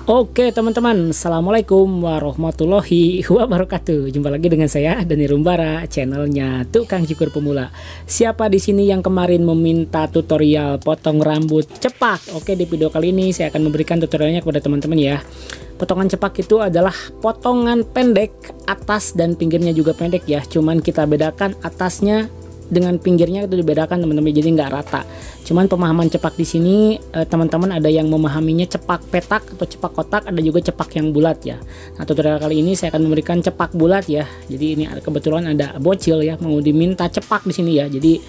Oke teman-teman, Assalamualaikum warahmatullahi wabarakatuh. Jumpa lagi dengan saya Dani Rumbara, channelnya Tukang Cukur Pemula. Siapa di sini yang kemarin meminta tutorial potong rambut cepak? Oke, di video kali ini saya akan memberikan tutorialnya kepada teman-teman ya. Potongan cepak itu adalah potongan pendek, atas dan pinggirnya juga pendek ya. Cuman kita bedakan atasnya dengan pinggirnya itu dibedakan teman-teman, jadi nggak rata. Cuman pemahaman cepak di sini teman-teman ada yang memahaminya cepak petak atau cepak kotak, ada juga cepak yang bulat ya. Nah, tutorial kali ini saya akan memberikan cepak bulat ya. Jadi ini kebetulan ada bocil ya mau diminta cepak di sini ya. Jadi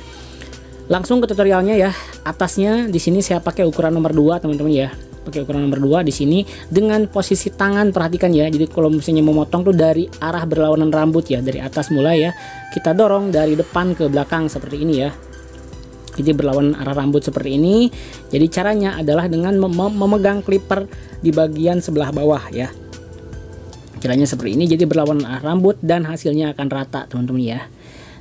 langsung ke tutorialnya ya. Atasnya di sini saya pakai ukuran nomor 2 teman-teman ya. Pakai ukuran nomor 2 di sini dengan posisi tangan, perhatikan ya. Jadi kalau misalnya memotong tuh dari arah berlawanan rambut ya, dari atas mulai ya. Kita dorong dari depan ke belakang seperti ini ya. Jadi berlawanan arah rambut seperti ini. Jadi caranya adalah dengan memegang clipper di bagian sebelah bawah ya. Caranya seperti ini, jadi berlawanan arah rambut dan hasilnya akan rata teman-teman ya.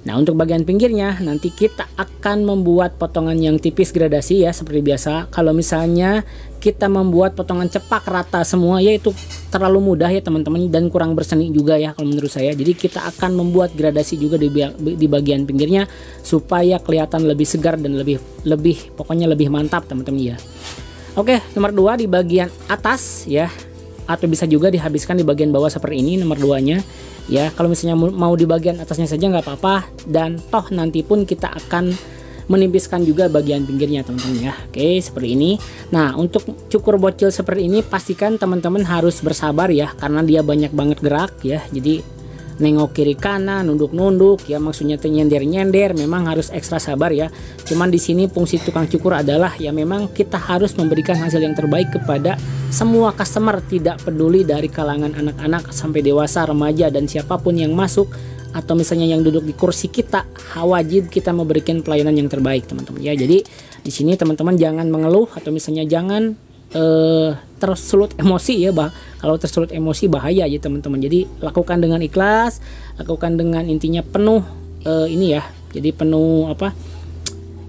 Nah, untuk bagian pinggirnya nanti kita akan membuat potongan yang tipis gradasi ya, seperti biasa. Kalau misalnya kita membuat potongan cepak rata semua ya, itu terlalu mudah ya teman-teman, dan kurang berseni juga ya kalau menurut saya. Jadi kita akan membuat gradasi juga di bagian pinggirnya supaya kelihatan lebih segar dan pokoknya lebih mantap teman-teman ya. Oke, nomor 2 di bagian atas ya, atau bisa juga dihabiskan di bagian bawah seperti ini nomor 2-nya. Ya, kalau misalnya mau di bagian atasnya saja nggak apa-apa, dan toh nanti pun kita akan menipiskan juga bagian pinggirnya teman-teman ya. Oke, seperti ini. Nah, untuk cukur bocil seperti ini pastikan teman-teman harus bersabar ya, karena dia banyak banget gerak ya. Jadi nengok kiri kanan, nunduk-nunduk ya, maksudnya nyender-nyender, memang harus ekstra sabar ya. Cuman di sini fungsi tukang cukur adalah ya memang kita harus memberikan hasil yang terbaik kepada semua customer, tidak peduli dari kalangan anak-anak sampai dewasa, remaja, dan siapapun yang masuk atau misalnya yang duduk di kursi kita, wajib kita memberikan pelayanan yang terbaik teman-teman ya. Jadi di sini teman-teman jangan mengeluh atau misalnya jangan tersulut emosi ya, kalau tersulut emosi bahaya ya teman-teman. Jadi lakukan dengan ikhlas, lakukan dengan intinya penuh ini ya, jadi penuh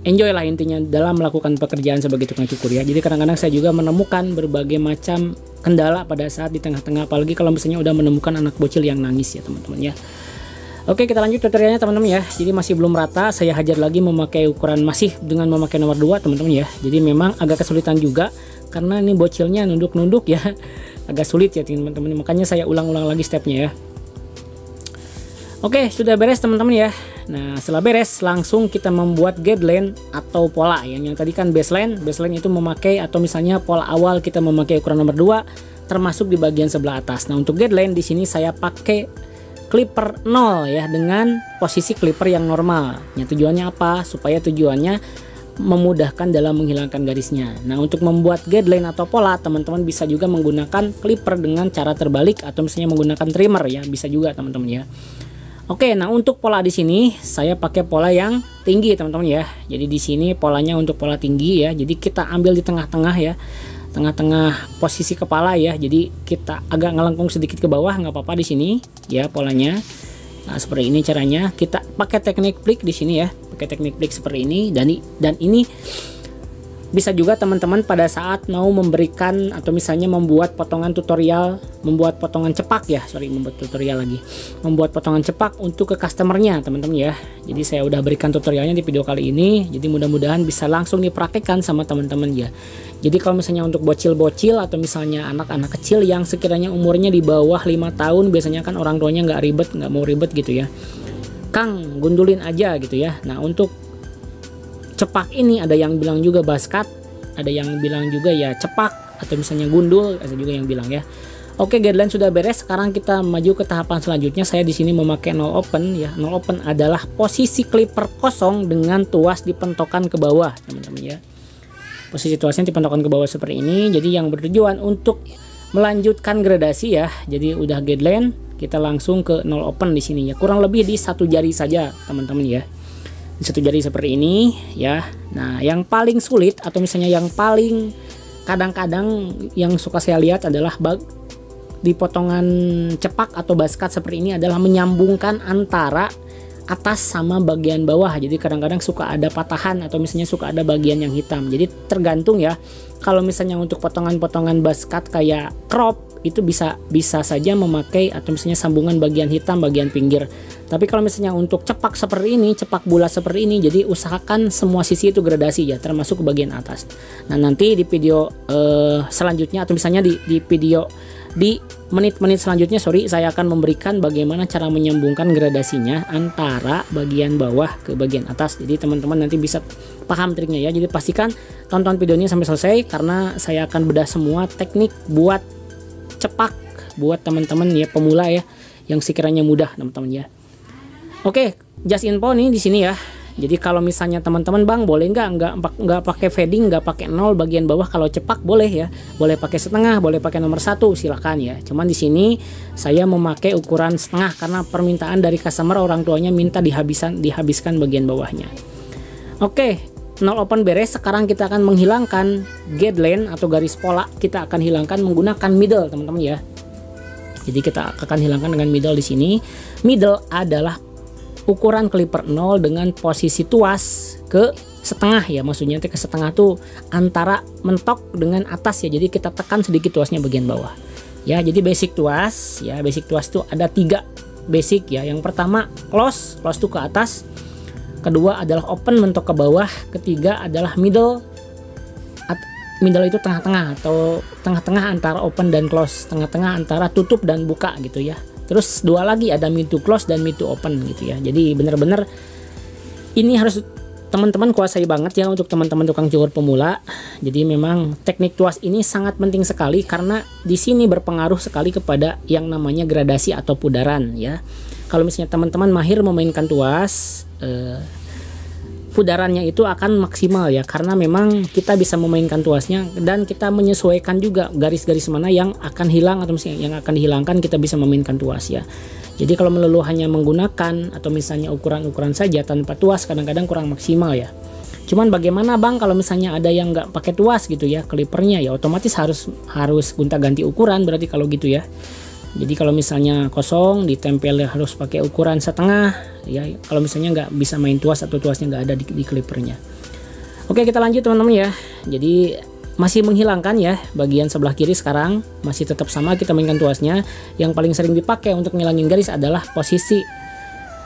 enjoy lah intinya dalam melakukan pekerjaan sebagai tukang cukur ya. Jadi kadang-kadang saya juga menemukan berbagai macam kendala pada saat di tengah-tengah, apalagi kalau misalnya udah menemukan anak bocil yang nangis ya teman-teman ya. Oke, kita lanjut tutorialnya teman-teman ya. Jadi masih belum rata, saya hajar lagi memakai ukuran masih dengan memakai nomor 2 teman-teman ya. Jadi memang agak kesulitan juga karena ini bocilnya nunduk-nunduk ya. Agak sulit ya teman-teman. Makanya saya ulang-ulang lagi stepnya ya. Oke, sudah beres teman-teman ya. Nah, setelah beres langsung kita membuat guideline atau pola ya. Yang tadi kan baseline itu memakai, atau misalnya pola awal kita memakai ukuran nomor 2 termasuk di bagian sebelah atas. Nah, untuk guideline di sini saya pakai clipper 0 ya, dengan posisi clipper yang normal. Ya, tujuannya apa? Supaya tujuannya memudahkan dalam menghilangkan garisnya. Nah, untuk membuat guideline atau pola, teman-teman bisa juga menggunakan clipper dengan cara terbalik atau misalnya menggunakan trimmer ya, bisa juga teman-teman ya. Oke, nah untuk pola di sini saya pakai pola yang tinggi teman-teman ya. Jadi di sini polanya untuk pola tinggi ya. Jadi kita ambil di tengah-tengah ya, tengah-tengah posisi kepala ya. Jadi kita agak ngelengkung sedikit ke bawah, nggak apa-apa di sini ya polanya. Nah, seperti ini caranya. Kita pakai teknik flick di sini ya, pakai teknik flick seperti ini. Dan ini bisa juga teman-teman pada saat mau memberikan atau misalnya membuat potongan tutorial, membuat potongan cepak ya, membuat tutorial lagi, membuat potongan cepak untuk ke customernya teman-teman ya. Jadi saya udah berikan tutorialnya di video kali ini, jadi mudah-mudahan bisa langsung dipraktekkan sama teman-teman ya. Jadi kalau misalnya untuk bocil-bocil atau misalnya anak-anak kecil yang sekiranya umurnya di bawah 5 tahun, biasanya kan orang tuanya nggak mau ribet gitu ya, Kang gundulin aja gitu ya. Nah, untuk cepak ini ada yang bilang juga baskat, ada yang bilang juga ya cepak atau misalnya gundul, ada juga yang bilang ya. Oke, guideline sudah beres. Sekarang kita maju ke tahapan selanjutnya. Saya di sini memakai no open ya. No open adalah posisi clipper kosong dengan tuas dipentokan ke bawah teman-teman ya. Posisi tuasnya dipentokan ke bawah seperti ini. Jadi yang bertujuan untuk melanjutkan gradasi ya. Jadi udah guideline, kita langsung ke no open di sini ya. Kurang lebih di 1 jari saja teman-teman ya. 1 jari seperti ini ya. Nah, yang paling sulit atau misalnya yang paling kadang-kadang yang suka saya lihat adalah di potongan cepak atau baskat seperti ini adalah menyambungkan antara atas sama bagian bawah. Jadi kadang-kadang suka ada patahan atau misalnya suka ada bagian yang hitam. Jadi tergantung ya. Kalau misalnya untuk potongan-potongan buzz cut kayak crop itu bisa saja memakai atau misalnya sambungan bagian hitam bagian pinggir. Tapi kalau misalnya untuk cepak seperti ini, cepak bulat seperti ini, jadi usahakan semua sisi itu gradasi ya, termasuk ke bagian atas. Nah nanti di video selanjutnya atau misalnya di video di menit-menit selanjutnya saya akan memberikan bagaimana cara menyambungkan gradasinya antara bagian bawah ke bagian atas. Jadi teman-teman nanti bisa paham triknya ya. Jadi pastikan tonton videonya sampai selesai karena saya akan bedah semua teknik buat cepak buat teman-teman ya pemula ya yang sekiranya mudah teman-teman ya. Oke, just info nih di sini ya. Jadi kalau misalnya teman-teman bang boleh nggak pakai fading, nggak pakai 0 bagian bawah, kalau cepak boleh ya, boleh pakai setengah, boleh pakai nomor 1 silakan ya. Cuman di sini saya memakai ukuran setengah karena permintaan dari customer, orang tuanya minta dihabiskan bagian bawahnya. Oke, 0 open beres. Sekarang kita akan menghilangkan guideline atau garis pola, kita akan hilangkan menggunakan middle teman-teman ya. Jadi kita akan hilangkan dengan middle di sini. Middle adalah ukuran clipper 0 dengan posisi tuas ke setengah ya, maksudnya ke setengah tuh antara mentok dengan atas ya. Jadi kita tekan sedikit tuasnya bagian bawah ya. Jadi basic tuas ya, basic tuas tuh ada 3 basic ya. Yang pertama close tuh ke atas, kedua adalah open mentok ke bawah, ketiga adalah middle. Middle itu tengah-tengah atau tengah-tengah antara open dan close, tengah-tengah antara tutup dan buka gitu ya. Terus 2 lagi ada mid to close dan mid to open gitu ya. Jadi benar-benar ini harus teman-teman kuasai banget ya untuk teman-teman tukang cukur pemula. Jadi memang teknik tuas ini sangat penting sekali karena di sini berpengaruh sekali kepada yang namanya gradasi atau pudaran ya. Kalau misalnya teman-teman mahir memainkan tuas, pudarannya itu akan maksimal ya, karena memang kita bisa memainkan tuasnya dan kita menyesuaikan juga garis-garis mana yang akan hilang atau misalnya yang akan dihilangkan, kita bisa memainkan tuas ya. Jadi kalau melulu hanya menggunakan atau misalnya ukuran-ukuran saja tanpa tuas kadang-kadang kurang maksimal ya. Cuman bagaimana bang kalau misalnya ada yang nggak pakai tuas gitu ya clippernya, ya otomatis harus gonta-ganti ukuran berarti kalau gitu ya. Jadi kalau misalnya kosong ditempel harus pakai ukuran setengah ya, kalau misalnya nggak bisa main tuas atau tuasnya nggak ada di clippernya. Oke, kita lanjut teman-teman ya. Jadi masih menghilangkan ya bagian sebelah kiri, sekarang masih tetap sama kita mainkan tuasnya. Yang paling sering dipakai untuk ngilangin garis adalah posisi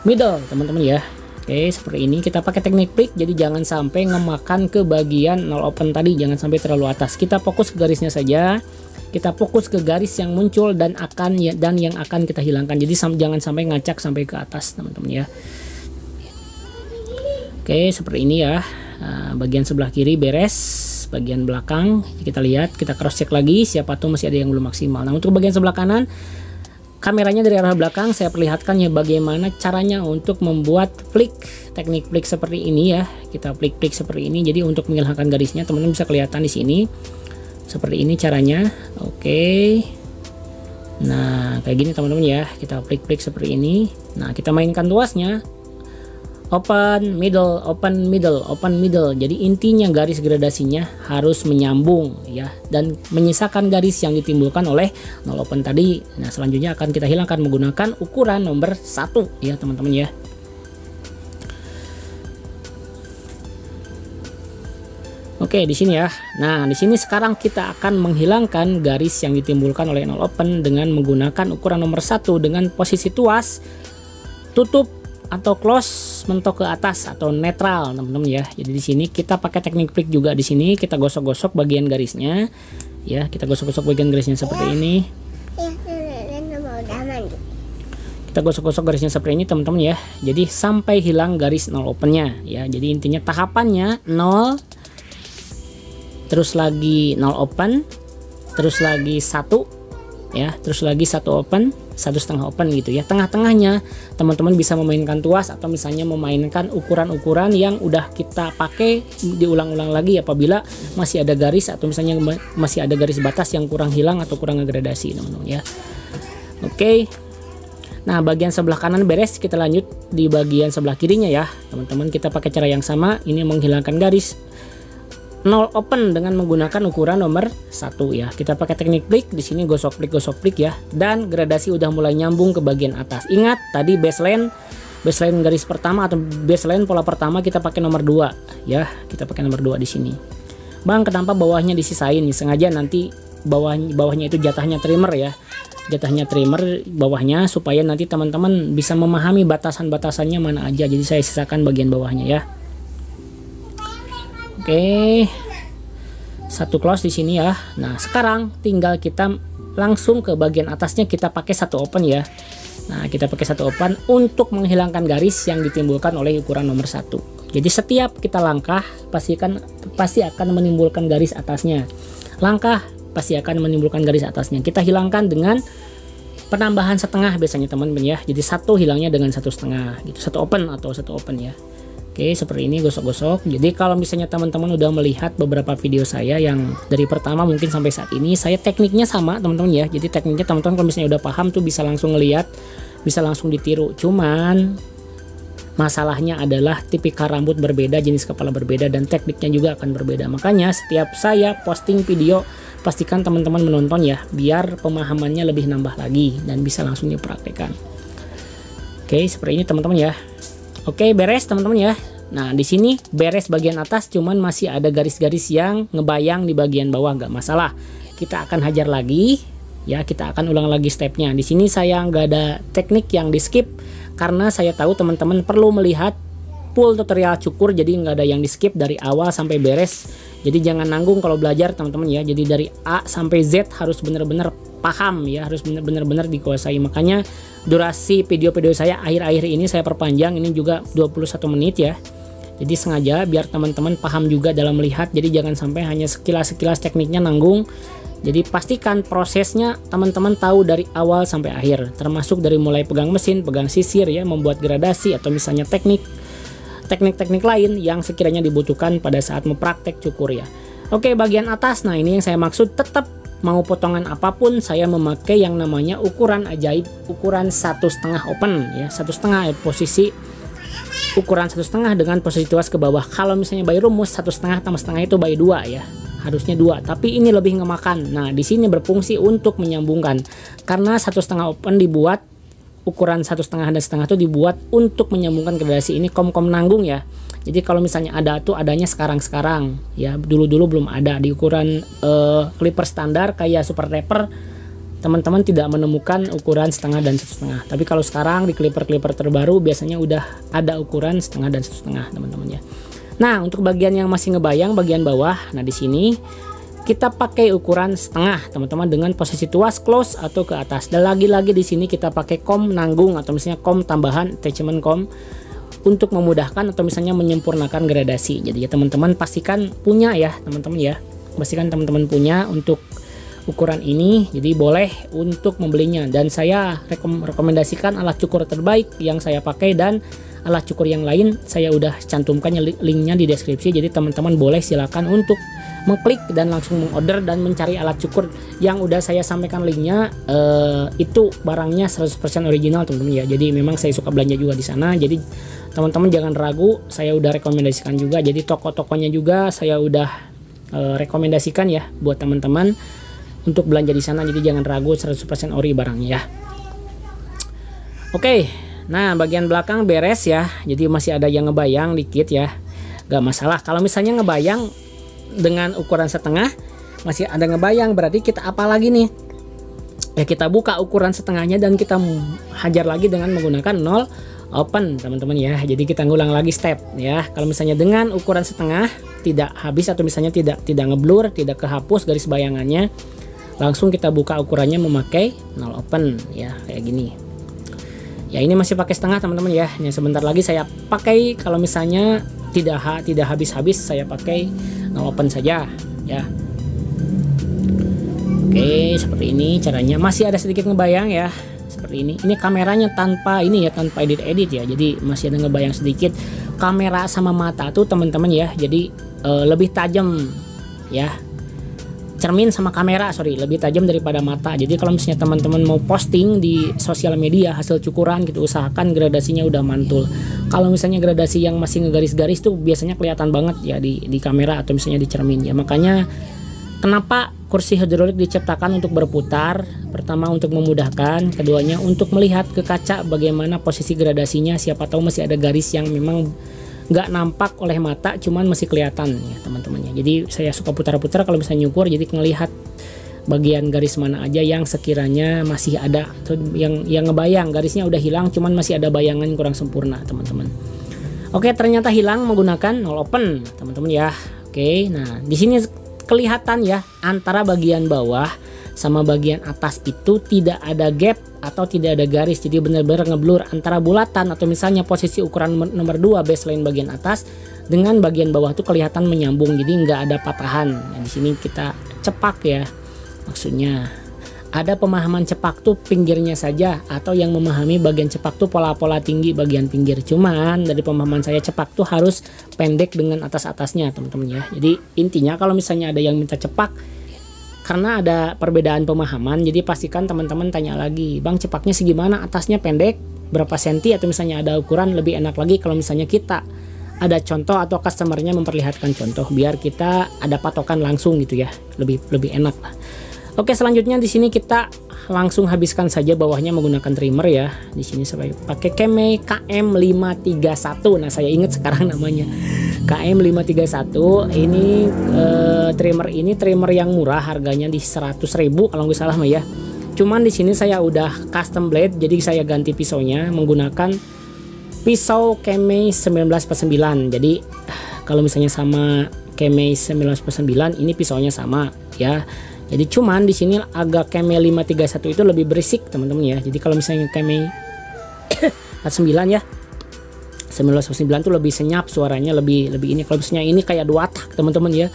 middle teman-teman ya. Oke, seperti ini kita pakai teknik pick, jadi jangan sampai ngemakan ke bagian 0 open tadi, jangan sampai terlalu atas. Kita fokus ke garisnya saja. Kita fokus ke garis yang muncul dan yang akan kita hilangkan. Jadi jangan sampai ngacak sampai ke atas teman-teman ya. Oke, seperti ini ya. Bagian sebelah kiri beres, bagian belakang kita lihat, kita cross check lagi siapa tuh masih ada yang belum maksimal. Nah untuk bagian sebelah kanan, kameranya dari arah belakang saya perlihatkan ya bagaimana caranya untuk membuat flick, teknik flick seperti ini ya. Kita flick seperti ini. Jadi untuk menghilangkan garisnya teman-teman bisa kelihatan di sini. Seperti ini caranya. Oke. Nah, kayak gini teman-teman ya. Kita flick seperti ini. Nah, kita mainkan tuasnya. Open, middle, open, middle, open, middle. Jadi intinya garis gradasinya harus menyambung ya dan menyisakan garis yang ditimbulkan oleh 0 open tadi. Nah, selanjutnya akan kita hilangkan menggunakan ukuran nomor 1 ya, teman-teman ya. Oke, di sini ya. Nah, di sini sekarang kita akan menghilangkan garis yang ditimbulkan oleh 0 open dengan menggunakan ukuran nomor 1 dengan posisi tuas, tutup atau close mentok ke atas atau netral, teman-teman ya. Jadi di sini kita pakai teknik flick juga. Di sini kita gosok-gosok bagian garisnya. Ya, kita gosok-gosok bagian garisnya seperti ini. Kita gosok-gosok garisnya seperti ini, teman-teman ya. Jadi sampai hilang garis 0 opennya ya. Jadi intinya tahapannya 0, terus lagi 0 open, terus lagi 1 ya, terus lagi 1 open, 1,5 open gitu ya. Tengah-tengahnya teman-teman bisa memainkan tuas atau misalnya memainkan ukuran-ukuran yang udah kita pakai, diulang-ulang lagi apabila masih ada garis atau misalnya masih ada garis batas yang kurang hilang atau kurang ngegradasi, teman-teman ya. Oke. Nah, bagian sebelah kanan beres, kita lanjut di bagian sebelah kirinya ya. Teman-teman kita pakai cara yang sama, ini menghilangkan garis 0 open dengan menggunakan ukuran nomor 1 ya. Kita pakai teknik flick, di sini gosok flick ya, dan gradasi udah mulai nyambung ke bagian atas. Ingat tadi baseline baseline garis pertama atau baseline pola pertama kita pakai nomor 2 ya, kita pakai nomor 2 di sini. Bang, kenapa bawahnya disisain? Sengaja nanti bawahnya itu jatahnya trimmer ya, jatahnya trimmer bawahnya, supaya nanti teman-teman bisa memahami batasan-batasannya mana aja. Jadi saya sisakan bagian bawahnya ya. Oke, satu close di sini ya. Nah sekarang tinggal kita langsung ke bagian atasnya, kita pakai satu open ya. Nah kita pakai satu open untuk menghilangkan garis yang ditimbulkan oleh ukuran nomor 1. Jadi setiap kita langkah pasti akan menimbulkan garis atasnya. Langkah pasti akan menimbulkan garis atasnya. Kita hilangkan dengan penambahan setengah biasanya teman-teman ya. Jadi satu hilangnya dengan 1,5 gitu, satu open atau satu open ya. Oke, seperti ini gosok-gosok. Jadi kalau misalnya teman-teman udah melihat beberapa video saya yang dari pertama mungkin sampai saat ini, saya tekniknya sama teman-teman ya. Jadi tekniknya teman-teman kalau misalnya udah paham tuh bisa langsung ngelihat, bisa langsung ditiru. Cuman masalahnya adalah tipikal rambut berbeda, jenis kepala berbeda, dan tekniknya juga akan berbeda. Makanya setiap saya posting video, pastikan teman-teman menonton ya, biar pemahamannya lebih nambah lagi dan bisa langsung dipraktekkan. Oke, seperti ini teman-teman ya. Oke, beres teman-teman ya. Nah di sini beres bagian atas, cuman masih ada garis-garis yang ngebayang di bagian bawah, nggak masalah. Kita akan hajar lagi ya, kita akan ulang lagi stepnya. Di sini saya nggak ada teknik yang di skip karena saya tahu teman-teman perlu melihat full tutorial cukur, jadi nggak ada yang di skip dari awal sampai beres. Jadi jangan nanggung kalau belajar teman-teman ya. Jadi dari A sampai Z harus benar-benar paham ya, harus benar-benar dikuasai. Makanya durasi video-video saya akhir-akhir ini saya perpanjang, ini juga 21 menit ya. Jadi sengaja biar teman-teman paham juga dalam melihat. Jadi jangan sampai hanya sekilas-sekilas tekniknya nanggung. Jadi pastikan prosesnya teman-teman tahu dari awal sampai akhir, termasuk dari mulai pegang mesin, pegang sisir ya, membuat gradasi atau misalnya teknik-teknik lain yang sekiranya dibutuhkan pada saat mempraktek cukur ya. Oke, bagian atas, nah ini yang saya maksud, tetap mau potongan apapun saya memakai yang namanya ukuran ajaib, ukuran 1,5 open ya, 1,5 posisi ukuran 1,5 dengan posisi tuas ke bawah. Kalau misalnya by rumus 1,5 tambah setengah itu by 2 ya, harusnya 2, tapi ini lebih ngemakan. Nah di sini berfungsi untuk menyambungkan, karena 1,5 open dibuat ukuran 1,5 dan setengah itu dibuat untuk menyambungkan gradasi. Ini kom-kom nanggung ya. Jadi kalau misalnya ada tuh adanya sekarang-sekarang ya, dulu-dulu belum ada di ukuran clipper standar kayak super taper. Teman-teman tidak menemukan ukuran setengah dan 1,5. Tapi kalau sekarang di clipper-clipper terbaru biasanya udah ada ukuran setengah dan 1,5 teman-teman ya. Nah untuk bagian yang masih ngebayang bagian bawah, nah di sini kita pakai ukuran setengah teman-teman dengan posisi tuas close atau ke atas. Dan lagi-lagi di sini kita pakai kom nanggung atau misalnya kom tambahan, attachment kom, untuk memudahkan atau misalnya menyempurnakan gradasi. Jadi ya teman-teman pastikan punya ya teman-teman ya, pastikan teman-teman punya untuk ukuran ini. Jadi boleh untuk membelinya, dan saya rekomendasikan alat cukur terbaik yang saya pakai, dan alat cukur yang lain saya udah cantumkan linknya di deskripsi. Jadi teman-teman boleh silakan untuk mengklik dan langsung mengorder dan mencari alat cukur yang udah saya sampaikan linknya. Itu barangnya 100% original teman-teman ya. Jadi memang saya suka belanja juga di sana. Jadi teman-teman jangan ragu, saya udah rekomendasikan juga. Jadi toko-tokonya juga saya udah rekomendasikan ya buat teman-teman untuk belanja di sana. Jadi jangan ragu, 100% ori barangnya ya. Oke, nah bagian belakang beres ya. Jadi masih ada yang ngebayang dikit ya, gak masalah. Kalau misalnya ngebayang dengan ukuran setengah masih ada ngebayang, berarti kita apa lagi nih ya, kita buka ukuran setengahnya dan kita hajar lagi dengan menggunakan 0 open teman-teman ya. Jadi kita ngulang lagi step ya. Kalau misalnya dengan ukuran setengah tidak habis atau misalnya tidak ngeblur, tidak kehapus garis bayangannya, langsung kita buka ukurannya memakai 0 open ya, kayak gini ya. Ini masih pakai setengah teman-teman ya. Ini sebentar lagi saya pakai, kalau misalnya tidak habis-habis saya pakai 0 open saja ya. Oke, seperti ini caranya. Masih ada sedikit ngebayang ya, seperti ini. Ini kameranya tanpa ini ya, tanpa edit ya. Jadi masih ada ngebayang sedikit. Kamera sama mata tuh teman-teman ya, jadi lebih tajam ya. Cermin sama kamera lebih tajam daripada mata. Jadi kalau misalnya teman-teman mau posting di sosial media hasil cukuran gitu, usahakan gradasinya udah mantul. Kalau misalnya gradasi yang masih ngegaris-garis tuh biasanya kelihatan banget ya di kamera atau misalnya di cermin ya. Makanya Kenapa kursi hidrolik diciptakan untuk berputar? Pertama untuk memudahkan, keduanya untuk melihat ke kaca bagaimana posisi gradasinya. Siapa tahu masih ada garis yang memang nggak nampak oleh mata, cuman masih kelihatan ya teman-temannya. Jadi saya suka putar-putar kalau bisa nyukur, jadi ngelihat bagian garis mana aja yang sekiranya masih ada, atau yang ngebayang garisnya udah hilang, cuman masih ada bayangan kurang sempurna teman-teman. Oke, ternyata hilang menggunakan nol open teman-teman ya. Oke, nah di sini kelihatan ya antara bagian bawah sama bagian atas itu tidak ada gap atau tidak ada garis, jadi benar-benar ngeblur antara bulatan atau misalnya posisi ukuran nomor 2 baseline bagian atas dengan bagian bawah itu kelihatan menyambung, jadi nggak ada patahan. Nah, di sini kita cepak ya, maksudnya ada pemahaman cepak tuh pinggirnya saja, atau yang memahami bagian cepak tuh pola-pola tinggi bagian pinggir. Cuman dari pemahaman saya cepak tuh harus pendek dengan atas-atasnya teman-teman ya. Jadi intinya kalau misalnya ada yang minta cepak karena ada perbedaan pemahaman, jadi pastikan teman-teman tanya lagi, bang cepaknya segimana, atasnya pendek berapa senti, atau misalnya ada ukuran. Lebih enak lagi kalau misalnya kita ada contoh atau customernya memperlihatkan contoh, biar kita ada patokan langsung gitu ya, lebih enak lah. Oke, selanjutnya di sini kita langsung habiskan saja bawahnya menggunakan trimmer ya. Di sini saya pakai Kemei KM531. Nah, saya ingat sekarang namanya KM531. Ini trimmer yang murah, harganya di 100.000 kalau nggak salah mah ya. Cuman di sini saya udah custom blade, jadi saya ganti pisaunya menggunakan pisau Kemei 19/9. Jadi kalau misalnya sama Kemei 19/9, ini pisaunya sama ya. Jadi cuman di sini agak Kemei 531 itu lebih berisik teman-teman ya. Jadi kalau misalnya Kemei 49 ya, 19/9 tuh lebih senyap suaranya, lebih ini. Kalau misalnya ini kayak 2 tak teman-teman ya,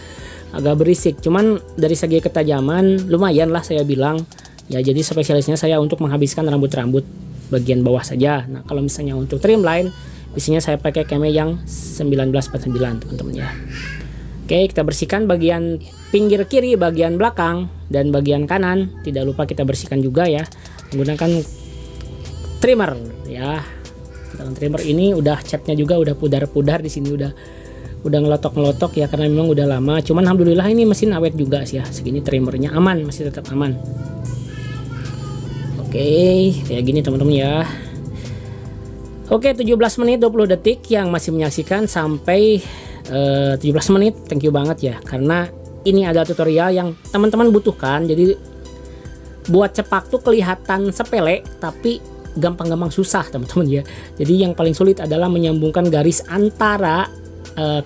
agak berisik. Cuman dari segi ketajaman lumayan lah saya bilang ya. Jadi spesialisnya saya untuk menghabiskan rambut-rambut bagian bawah saja. Nah kalau misalnya untuk trimline biasanya saya pakai Kemei yang 19/9 teman-teman ya. Oke, kita bersihkan bagian pinggir kiri, bagian belakang, dan bagian kanan. Tidak lupa kita bersihkan juga ya menggunakan trimmer ya. Dengan trimmer ini udah catnya juga udah pudar-pudar di sini, udah ngelotok-ngelotok ya karena memang udah lama. Cuman alhamdulillah ini mesin awet juga sih ya. Segini trimmernya aman, masih tetap aman. Oke, kayak gini teman-teman ya. Oke, 17 menit 20 detik yang masih menyaksikan sampai 17 menit, thank you banget ya, karena ini adalah tutorial yang teman-teman butuhkan. Jadi buat cepak tuh kelihatan sepele tapi gampang-gampang susah teman-teman ya. Jadi yang paling sulit adalah menyambungkan garis antara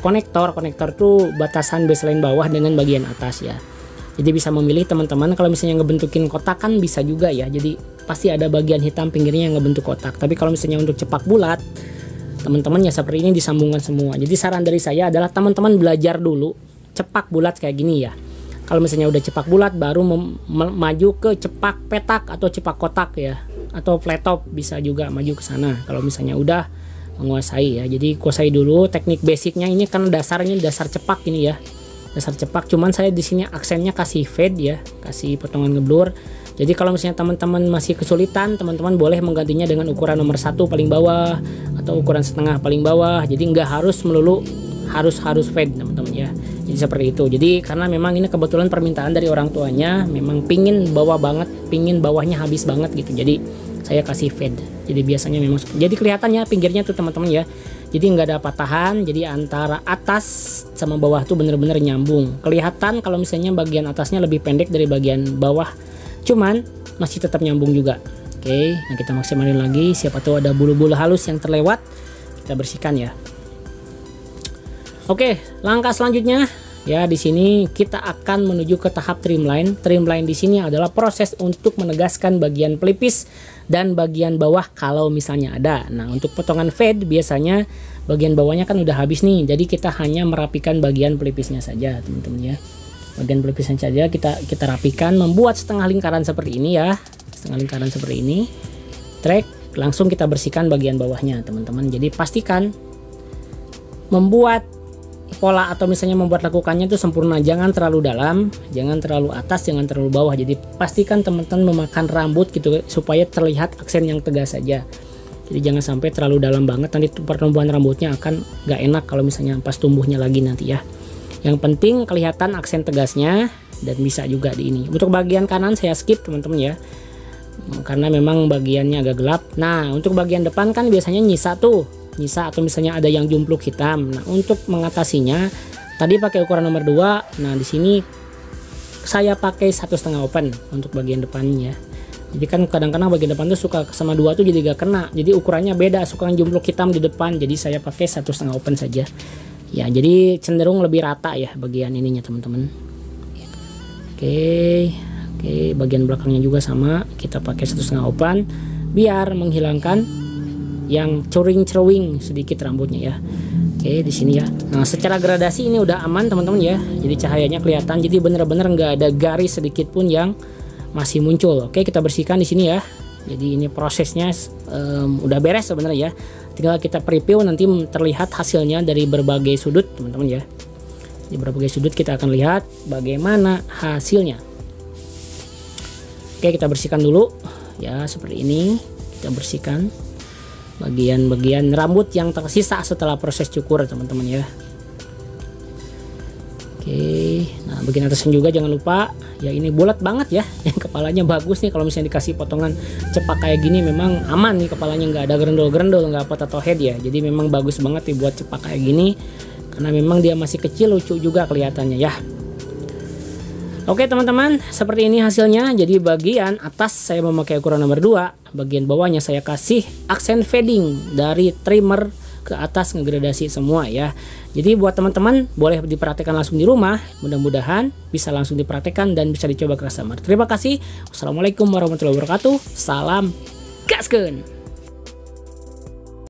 konektor tuh batasan baseline bawah dengan bagian atas ya. Jadi bisa memilih teman-teman, kalau misalnya ngebentukin kotak kan bisa juga ya, jadi pasti ada bagian hitam pinggirnya yang ngebentuk kotak. Tapi kalau misalnya untuk cepak bulat teman-teman ya seperti ini disambungkan semua. Jadi saran dari saya adalah teman-teman belajar dulu cepak bulat kayak gini ya. Kalau misalnya udah cepak bulat baru maju ke cepak petak atau cepak kotak ya, atau flat top bisa juga maju ke sana kalau misalnya udah menguasai ya. Jadi kuasai dulu teknik basicnya, ini kan dasarnya dasar cepak ini ya. Dasar cepak, cuman saya di sini aksennya kasih fade ya, kasih potongan ngeblur. Jadi kalau misalnya teman-teman masih kesulitan, teman-teman boleh menggantinya dengan ukuran nomor 1 paling bawah atau ukuran setengah paling bawah. Jadi nggak harus melulu harus fade teman-teman ya. Jadi seperti itu. Jadi karena memang ini kebetulan permintaan dari orang tuanya, memang pingin bawah banget, pingin bawahnya habis banget gitu. Jadi saya kasih fade. Jadi biasanya memang jadi kelihatannya pinggirnya tuh teman-teman ya. Jadi nggak ada patahan. Jadi antara atas sama bawah tuh bener-bener nyambung. Kelihatan kalau misalnya bagian atasnya lebih pendek dari bagian bawah, cuman masih tetap nyambung juga. Oke, nah kita maksimalin lagi, siapa tahu ada bulu-bulu halus yang terlewat, kita bersihkan ya. Oke, langkah selanjutnya ya, di sini kita akan menuju ke tahap trimline. Trimline di sini adalah proses untuk menegaskan bagian pelipis dan bagian bawah kalau misalnya ada. Nah, untuk potongan fade biasanya bagian bawahnya kan udah habis nih, jadi kita hanya merapikan bagian pelipisnya saja teman-teman ya. Bagian pelipisnya saja kita rapikan, membuat setengah lingkaran seperti ini ya, setengah lingkaran seperti ini. Track, langsung kita bersihkan bagian bawahnya teman-teman. Jadi pastikan membuat pola atau misalnya membuat lekukannya itu sempurna, jangan terlalu dalam, jangan terlalu atas, jangan terlalu bawah. Jadi pastikan teman-teman memakan rambut gitu supaya terlihat aksen yang tegas saja. Jadi jangan sampai terlalu dalam banget, nanti pertumbuhan rambutnya akan nggak enak kalau misalnya pas tumbuhnya lagi nanti ya. Yang penting kelihatan aksen tegasnya dan bisa juga di ini. Untuk bagian kanan saya skip teman-teman ya, karena memang bagiannya agak gelap. Nah untuk bagian depan kan biasanya nyisa atau misalnya ada yang jumpluk hitam. Nah untuk mengatasinya tadi pakai ukuran nomor 2. Nah di sini saya pakai 1,5 open untuk bagian depannya. Jadi kan kadang-kadang bagian depan tuh suka sama 2 tuh jadi gak kena, jadi ukurannya beda, suka jumpluk hitam di depan, jadi saya pakai 1,5 open saja ya, jadi cenderung lebih rata ya bagian ininya teman-teman. Oke, bagian belakangnya juga sama, kita pakai 1,5 open biar menghilangkan yang cering-cering sedikit rambutnya ya. Oke di sini ya. Nah secara gradasi ini udah aman teman-teman ya, jadi cahayanya kelihatan, jadi bener-bener nggak ada garis sedikit pun yang masih muncul. Oke kita bersihkan di sini ya. Jadi ini prosesnya udah beres sebenarnya ya, tinggal kita preview, nanti terlihat hasilnya dari berbagai sudut teman-teman ya. Di berbagai sudut kita akan lihat bagaimana hasilnya. Oke kita bersihkan dulu ya, seperti ini kita bersihkan bagian-bagian rambut yang tersisa setelah proses cukur teman-teman ya. Oke, nah bagian atasnya juga jangan lupa ya, ini bulat banget ya, kepalanya bagus nih. Kalau misalnya dikasih potongan cepak kayak gini memang aman nih, kepalanya nggak ada gerendol-gerendol, nggak potato head ya, jadi memang bagus banget dibuat cepak kayak gini karena memang dia masih kecil, lucu juga kelihatannya ya. Oke teman-teman, seperti ini hasilnya. Jadi bagian atas saya memakai ukuran nomor 2, bagian bawahnya saya kasih aksen fading dari trimmer ke atas, ngegradasi semua ya. Jadi buat teman-teman boleh dipraktekkan langsung di rumah, mudah-mudahan bisa langsung dipraktekkan dan bisa dicoba ke customer. Terima kasih. Wassalamualaikum warahmatullahi wabarakatuh. Salam gaskeun.